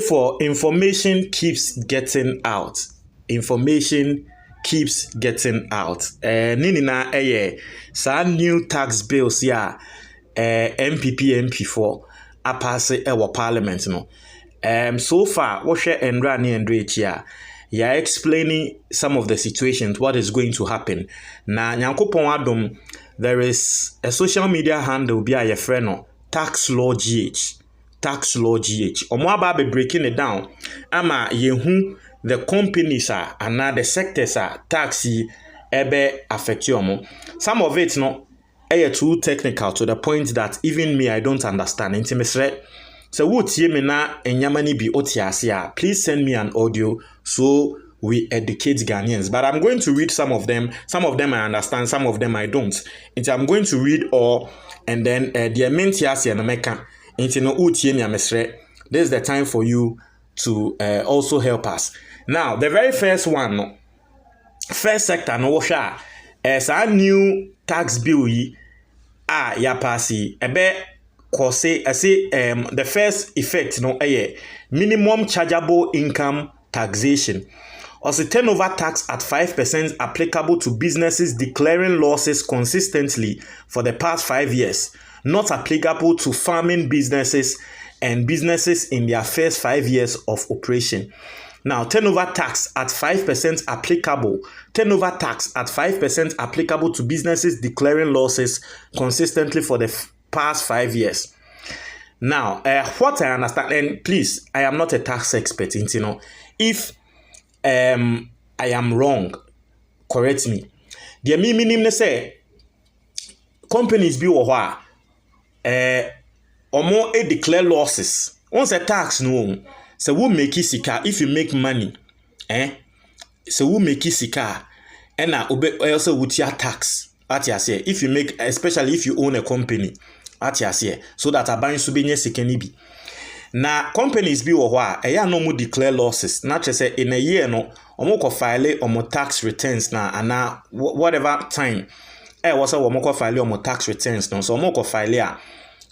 for information keeps getting out. Information keeps getting out. Nini na sa new tax bills ya NPP MP4 apase parliament no. So far, what share Endra ni Andre here? You are explaining some of the situations, what is going to happen. Na nyankopon adom, there is a social media handle be a friend no tax law GH. Tax law GH. Omo aba be breaking it down. Ama yehu the companies are and now the sectors are taxi ebe affect you. Some of it no too technical to the point that even me I don't understand. Intimacy. So what ye me na enyamani bi otiasia. Please send me an audio so we educate Ghanaians. But I'm going to read some of them. Some of them I understand, some of them I don't. And I'm going to read all and then the mentiasia na meka. This is the time for you to also help us. Now, the very first one, first sector, no washa, as a new tax bill, ya pasi, the first effect, no, minimum chargeable income taxation. Also, turnover tax at 5% applicable to businesses declaring losses consistently for the past 5 years. Not applicable to farming businesses and businesses in their first 5 years of operation. Now, turnover tax at 5% applicable. Turnover tax at 5% applicable to businesses declaring losses consistently for the past 5 years. Now, what I understand, and please, I am not a tax expert, you know. If I am wrong, correct me. The meaning say companies be or omo declare losses. Once a tax no, so we make it sika if you make money, so we make it sika, and now also with your tax. At your say, if you make, especially if you own a company, at your say, so that a buying subinye sikenibi. Now companies be or no more declare losses. Not just say in a year no, omo ko file omo tax returns na and now whatever time. Was a womoko file omo tax returns no so omo ko file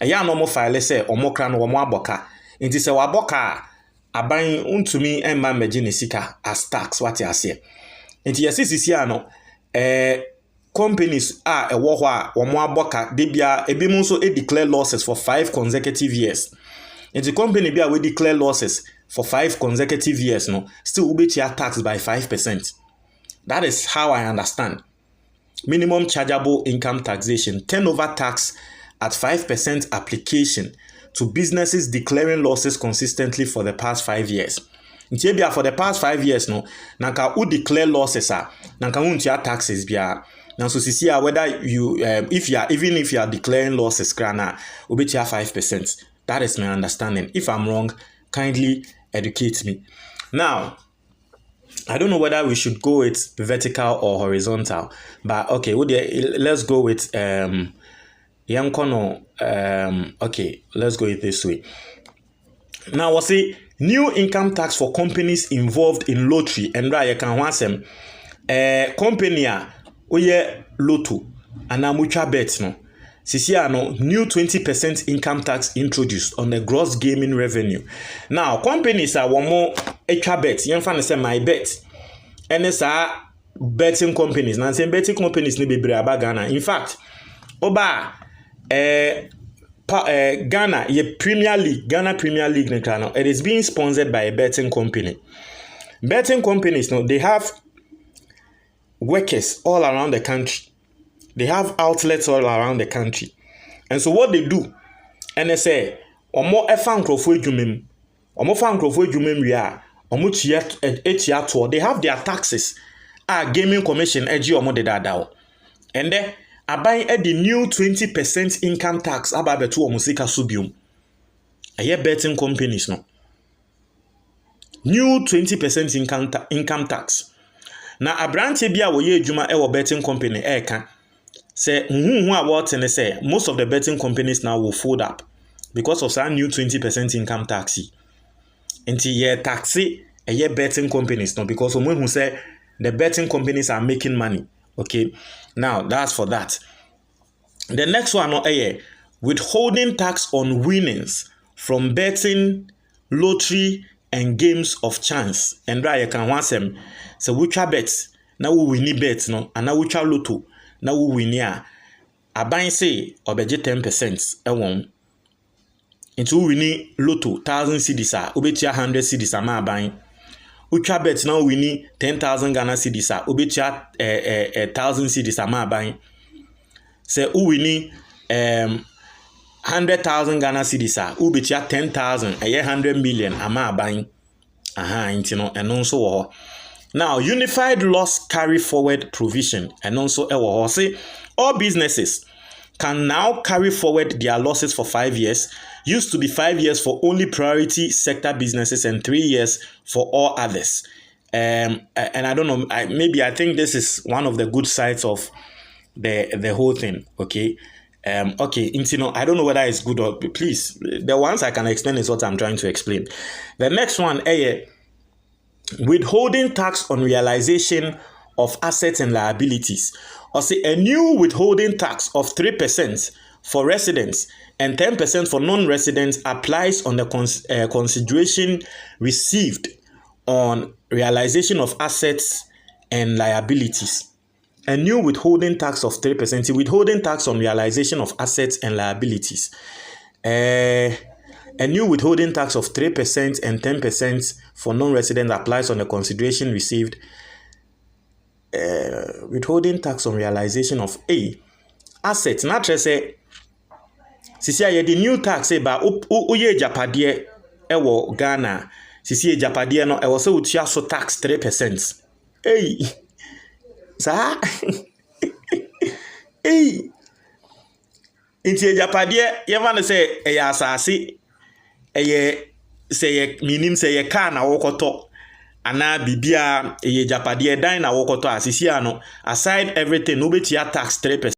a no mo file say omo kra no omo aboka nti se waboka aban untumi emma megine sika as tax what you say nti yesisi no companies ewo ho a omo aboka de bia ebi mu so declare losses for 5 consecutive years nti company bia we declare losses for 5 consecutive years no still will be taxed by 5%. That is how I understand. Minimum chargeable income taxation, turnover tax at 5% application to businesses declaring losses consistently for the past 5 years. Ntibia for the past 5 years no, nanka u declare losses nanka untia taxes bia. Now so sisi whether you if you are declaring losses krana ubetia 5%. That is my understanding. If I'm wrong, kindly educate me. Now, I don't know whether we should go with vertical or horizontal, but okay, let's go with okay, let's go with this way. Now we'll see new income tax for companies involved in lottery and right you can want them company oye lotto and mucha bet no. Sisiano, new 20% income tax introduced on the gross gaming revenue. Now, companies are one more extra bet. You can say my bet. And it's betting companies. Now, saying betting companies ni be Ghana. In fact, Oba Ghana, ye Premier League, Ghana Premier League, it is being sponsored by a betting company. Betting companies, no, they have workers all around the country. They have outlets all around the country. And so what they do, and they say, omo efan krofo edwumem. Omo fan krofo edwumem wi a, omo chia to. They have their taxes. Gaming commission eji omo de dada. And then abai the new 20% income tax ababetu omo sika subium. Aye betting companies no. New 20% income tax. Na abranche bia wo ye edwuma e wo betting company eka. Say about and say most of the betting companies now will fold up because of some new 20% income tax. Into year taxi a year betting companies no because someone who say the betting companies are making money. Okay, now that's for that. The next one withholding tax on winnings from betting lottery and games of chance. And right, you can want them. So which bet now we win bet no, and now which lotto now we win ya. A buy say or budget 10% a won. Into winning lotto 1,000 cedis a obetia 100 cedis a ma buying. Ultra bet now winning 10,000 Ghana cedis a obetia 1,000 cedis a ma buying. Say who winning 100,000 Ghana cedis a obetia 10,000 a 100 million a ma buying. Into no and also now unified loss carry forward provision and also say all businesses can now carry forward their losses for 5 years. Used to be 5 years for only priority sector businesses and 3 years for all others. And I don't know, I think this is one of the good sides of the whole thing. Okay. Okay, I don't know whether it's good or please. The ones I can explain is what I'm trying to explain. The next one, withholding tax on realization of assets and liabilities. Or say a new withholding tax of 3% for residents and 10% for non-residents applies on the consideration received on realization of assets and liabilities. A new withholding tax of 3%, withholding tax on realization of assets and liabilities. A new withholding tax of 3% and 10% for non-residents applies on the consideration received. Withholding tax on realization of assets. Not just say, sisi the new tax say ba uye japade ewo Ghana. Sisi japade no ewo se utia so tax 3%. Sa inti japade ye van say eya asase say minim say ye car na wokoto ana bibia ye japade dan na wokoto asisi ano aside everything no betia tax 3%.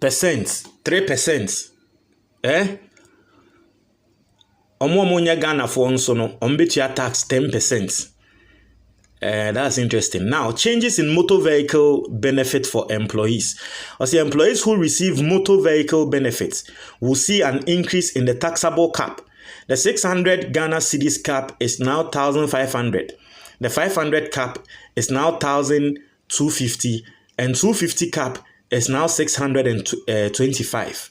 3%. Omo nya Ghana for nso no ombetia tax 10%. That's interesting. Now, changes in motor vehicle benefit for employees. Also, employees who receive motor vehicle benefits will see an increase in the taxable cap. The 600 Ghana cedis cap is now 1,500. The 500 cap is now 1,250, and 250 cap is now 625.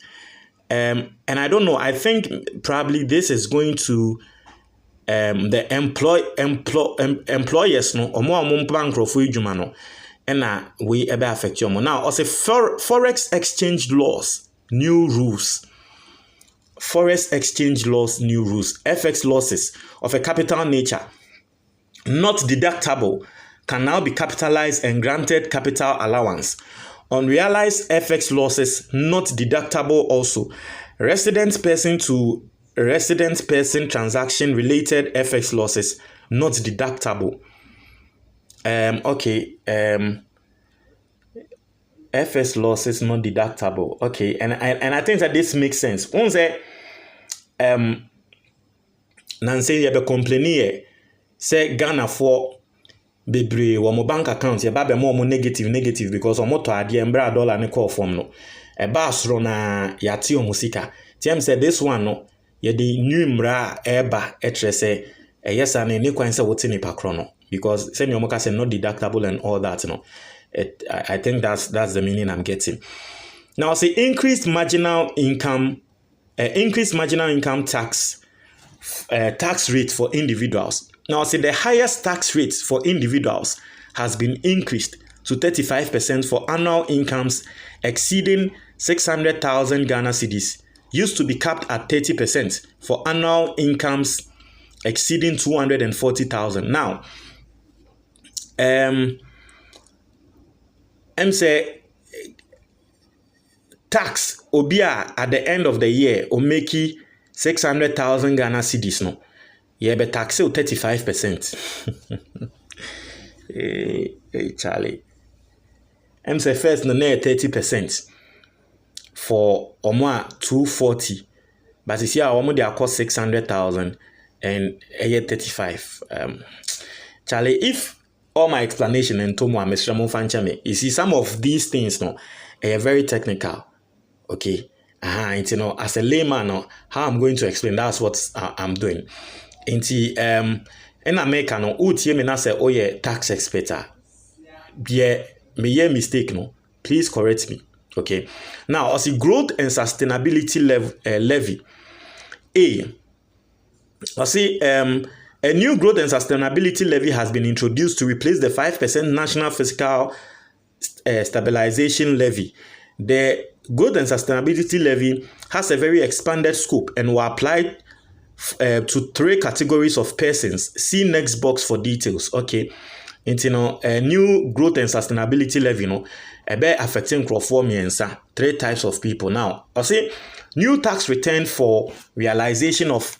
And I don't know. I think probably this is going to the employers no omo bankrofo edwuma no na we ebe affect you. Now also forex exchange laws new rules. Forex exchange laws new rules. FX losses of a capital nature not deductible can now be capitalized and granted capital allowance. Unrealized FX losses not deductible also. Resident person to resident person transaction related FX losses not deductible. FX losses not deductible. Okay, and I think that this makes sense. Once Nancy you be complaining say Ghana for bebre wo bank account ye ba be more negative because omo to ade embra dollar ne call from no e ba soro na yate omusika tiem say this one no ye the new mra eba etrese yes and any kwan say wote ni pakro no because say me say not deductible and all that no I think that's the meaning I'm getting. Now say increased marginal income tax rate for individuals. Now say the highest tax rate for individuals has been increased to 35% for annual incomes exceeding 600,000 Ghana cedis. Used to be capped at 30% for annual incomes exceeding 240,000. Now, say tax obia at the end of the year o make 600,000 Ghana cedis no. Yeah, but tax 35%. Hey Charlie. Say first no 30%. For omo 240, but you see how omo they cost 600,000 and 35. Charlie, if all my explanation and tomo Mr. Monfanchame, you see some of these things no, are very technical. Okay, You know, as a layman, no, how I'm going to explain, that's what I'm doing. In America, no, utie me na say, oh yeah, tax expert. Yeah, me yeah mistake, no. Please correct me. Okay. Now, as a growth and sustainability levy, a new growth and sustainability levy has been introduced to replace the 5% national fiscal stabilization levy. The growth and sustainability levy has a very expanded scope and will apply to 3 categories of persons. See next box for details. Okay. You know, a new growth and sustainability levy, you know, affecting mmiɛnsa, 3 types of people. Now, I say new tax return for realization of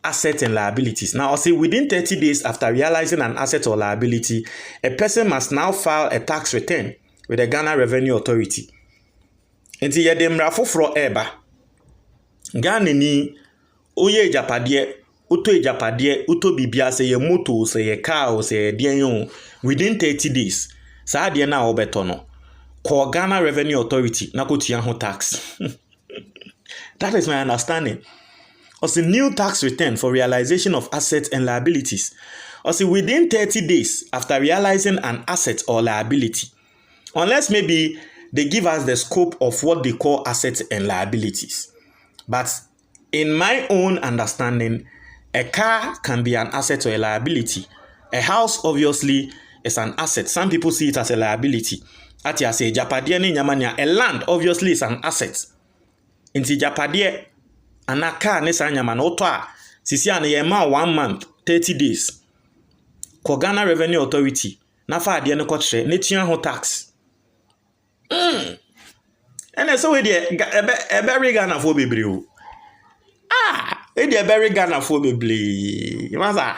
assets and liabilities. Now, I say within 30 days after realizing an asset or liability, a person must now file a tax return with the Ghana Revenue Authority. Nti yɛde mmara foforɔ ɛba. Ghana ni oye ejapade, uto ejapade, uto bibia se ye moto, se ye car, se ye deɛ within 30 days. Saa deɛ na obeto no. Call Ghana Revenue Authority na kotua ho tax. That is my understanding. Also, new tax return for realization of assets and liabilities. Also, within 30 days after realizing an asset or liability, unless maybe they give us the scope of what they call assets and liabilities. But in my own understanding, a car can be an asset or a liability. A house obviously is an asset. Some people see it as a liability. Ati ase japadie ni nyamania. A land obviously is an asset. Inti japadie anaka ne sa nyama no to a sisi ane ye ma 1 month 30 days. Ko Ghana Revenue Authority na fa ade ne kwotre ne tua ho tax. Ene so we de ebe Ghana fo bebre o. E de ebe Ghana fo bebre. Masa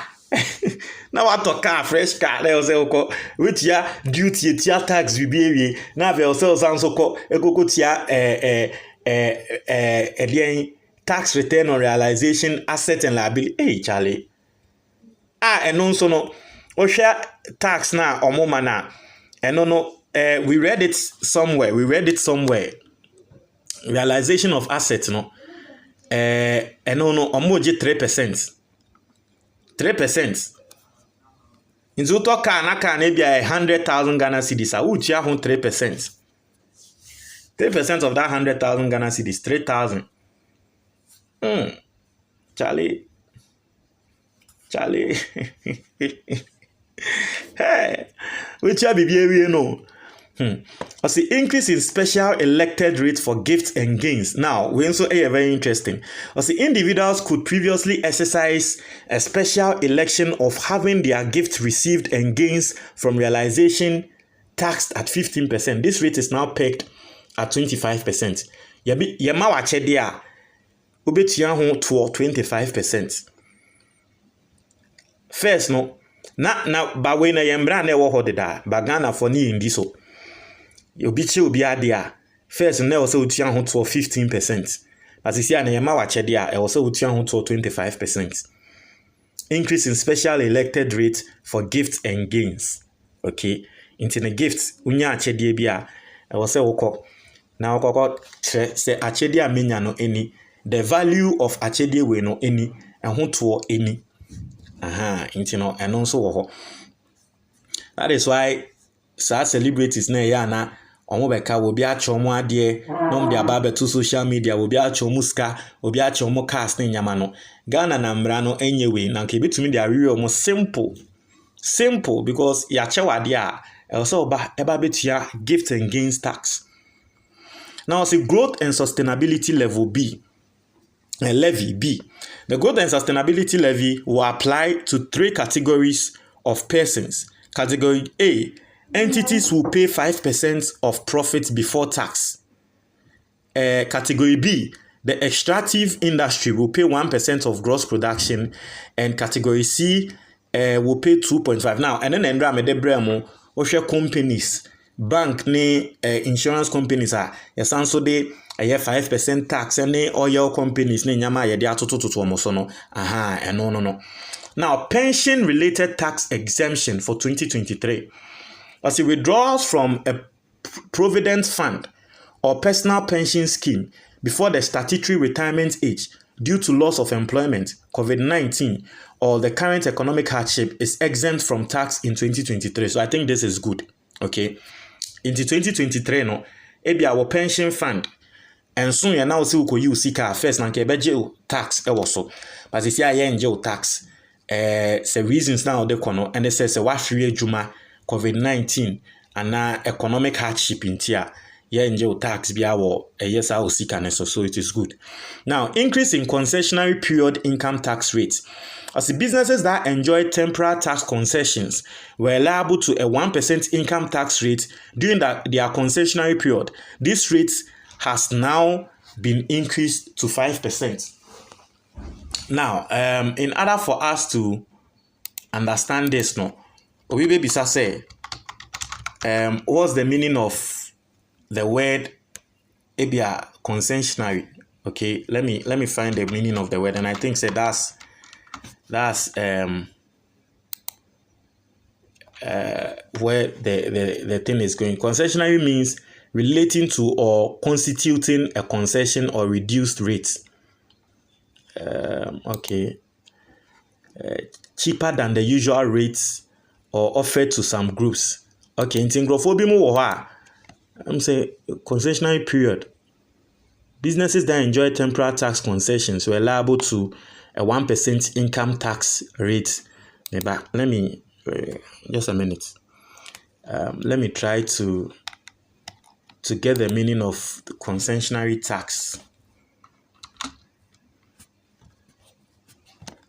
na wa to car fresh car le o se ko wetia duty tia tax bi ewie na ve o se o san so ko ekoko tia tax return on realization asset and liability. Hey Charlie, eno so no o hwe tax na omoma na eno no we read it somewhere realization of assets no eno no omoje 3%. Inzo to ka na bia 100,000 Ghana cedis a utia ho 3%. 3% of that 100,000 Ghana cedis 3,000. Charlie. Hey, which ya bibi no. As the increase in special elected rates for gifts and gains. Now, we also very interesting. As the individuals could previously exercise a special election of having their gifts received and gains from realization taxed at 15%. This rate is now pegged at 25%. Yema wache dia ubetia ho to 25%. First no na ba we na yembra na ewo hodeda ba Ghana for ni ndiso. Obi ade a first na also utia ho to 15%. But you see na yema wache dia also utia ho to 25%. Increase in special elected rate for gifts and gains. Okay, into the gifts unya achedie bia also woko na woko say achedie amenya no any the value of achedie we no any ho to any into no and also wo. That is why sa celebrities na ya na omo beka obi acho mo ade no mde aba to social media obi acho mo ska obi acho mo cast na nyama no Ghana na mra no enyewe na nke betumi dia real mo simple because ya chewade a also eba betua gift and gains tax. Now see growth and sustainability levy B. The growth and sustainability levy will apply to 3 categories of persons. Category A, entities will pay 5% of profits before tax. Category B, the extractive industry will pay 1% of gross production, and category C will pay 2.5%. Now, and then Endra Medebremo, Osha companies, bank ne insurance companies are so they 5% tax and oil companies ne nyama ye dia toto omoso no no. Now, pension related tax exemption for 2023. As it withdraws from a provident fund or personal pension scheme before the statutory retirement age due to loss of employment, COVID-19, or the current economic hardship is exempt from tax in 2023. So I think this is good. Okay. Into 2023, no, ebi our pension fund. And soon you now see who use sika first na nke beje tax e so. But if you are enje tax, say reasons now de kono and they say wahwe adwuma COVID-19 and economic hardship in tia. Yeah, enjoy tax be our yes, I will seek and so it is good. Now, increase in concessionary period income tax rates. As the businesses that enjoy temporary tax concessions were liable to a 1% income tax rate during their concessionary period, this rate has now been increased to 5%. Now, in order for us to understand this, no, we baby say, what's the meaning of the word ebia concessionary? Okay, let me find the meaning of the word, and I think say that's where the thing is going. Concessionary means relating to or constituting a concession or reduced rates. Okay, cheaper than the usual rates or offered to some groups. Okay, in nkrofo mo wo I'm saying concessionary period. Businesses that enjoy temporary tax concessions were liable to a 1% income tax rate. Let me just a minute. Let me try to get the meaning of the concessionary tax.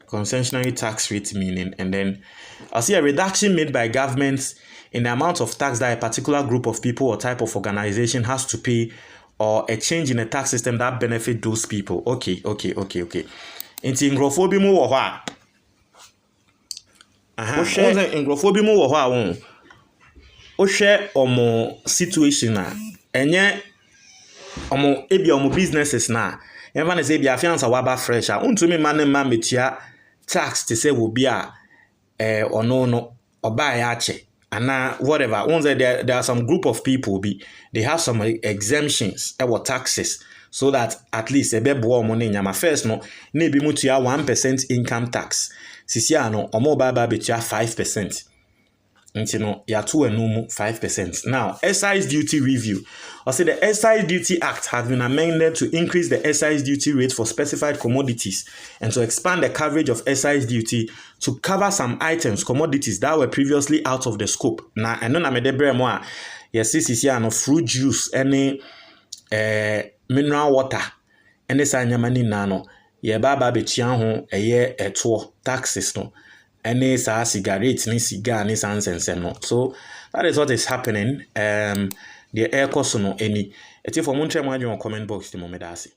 Concessionary tax rate meaning, and then I'll see a reduction made by governments in the amount of tax that a particular group of people or type of organization has to pay, or a change in the tax system that benefit those people. Okay. Inti nkrofo bi mu wo ho a. Nkrofo bi mu wo ho a won. O hwe omo situation a enye omo ebi omo businesses na. Even na say bi afiansa waba fresh a untumi ma metia tax to say will be a no oba ya ache. And whatever, once there are some group of people they have some exemptions or taxes, so that at least a bebo money nyama first no maybe mutia 1% income tax. Sisi ano omo baba betia 5%. Nti no ya 2 and 5%. Now, excise duty review. I say the Excise Duty Act has been amended to increase the excise duty rate for specified commodities and to expand the coverage of excise duty to cover some items, commodities that were previously out of the scope. Now, I know na me debre mo a yes sisi ano fruit juice any mineral water any sa nyama ni na no ye baba betia ho eye eto taxes no. Any cigarette, ni cigar, ni nonsense no. So that is what is happening. The air cost no any. If you for comment box the moment I see.